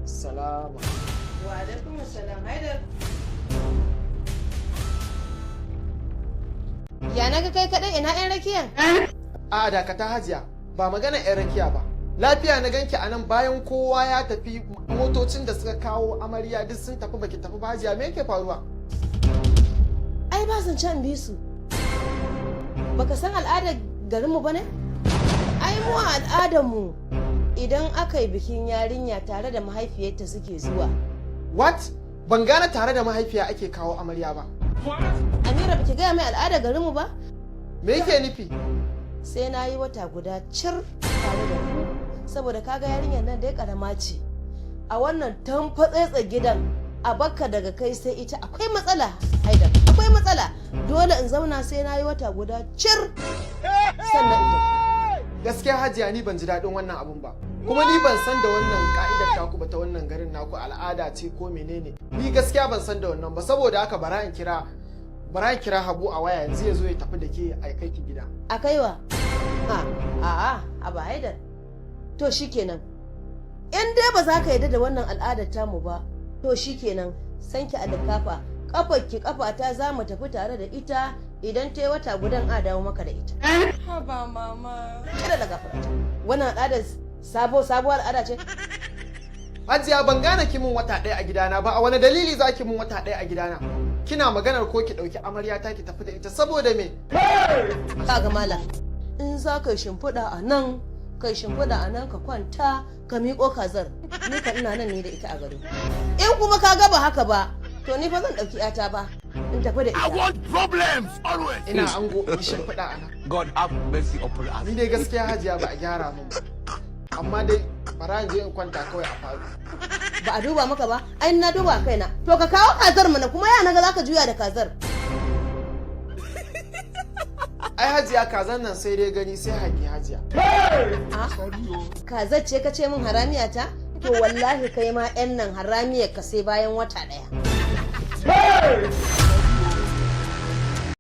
Salama. Wa alaikum assalam. Haidar. Ya naga kai kadai ina yan rakiyan? A dakata Hajiya, ba magana yan rakiya ba. Lafiya na ganki a nan bayan kowa ya tafi, motocin da suka kawo amarya duk sun tafi, baki tafi ba Hajiya, me yake faruwa? Ai ba zan can bi su. Baka san al'adar garinmu ba ne? Ai mu a al'adarmu idan aka yi bikin yarinya tare da mahaifiyarta suke zuwa. What? Ban gane tare da mahaifiya ake kawo amarya ba. Amira baki gaya mai al'adar garinmu ba? Me yake nufi? Sai na yi wata guda cir tare da ku. Saboda kaga yarinyar nan dai karama ce. A wannan tamfatsetsa gidan a bakka daga kai sai ita akwai matsala. Haidar, akwai matsala. Dole in zauna sai na yi wata guda cir. Sannan ita. Gaskiya Hajiya ni ban ji daɗin wannan abun ba. Kuma ni ban san da wannan ka'idar taku ba ta wannan garin naku, al'ada ce ko menene. Ni gaskiya ban san da wannan ba, saboda haka bara in kira Habu a waya yanzu ya zo ya tafi da ke a kai ki gida. A kaiwa? A ba Haidar. To shikenan. In dai ba za ka yarda da wannan al'adar tamu ba, to shikenan sanki a likafa. Kafarki kafata za mu tafi tare da ita, idan ta yi wata gudan a dawo maka da ita. Haba mama. Kada da gafarta. Wannan al'adar sabuwar al'ada ce? Hajiya ban gane ki mun wata ɗaya a gidana ba, a wani dalili za ki mun wata ɗaya a gidana? Kina maganar ko ki ɗauki amarya ta ki tafi da ita saboda me? Kaga malam, in za ka shimfiɗa a nan, kai shimfiɗa a nan ka kwanta, ka miƙo kazar. Ni ka ina nan ne da ita a gari. In kuma ka ga ba haka ba, to ni fa zan ɗauki 'yata ba. In tafi da ita. I want problems always. Ina ango in shimfiɗa a nan. God have mercy upon us. Ni dai gaskiya Hajiya ba a gyara mun ba. Amma dai bara in je in kwanta kawai a faru. Ba a duba maka ba, ai na duba kaina. To ka kawo kazar mana, kuma ya naga zaka juya da kazar. Ai Hajiya kazan nan sai dai gani sai hangi Hajiya. Kazar ce ka ce min haramiya ta? To wallahi kai ma 'yan nan haramiyar ka sai bayan wata ɗaya.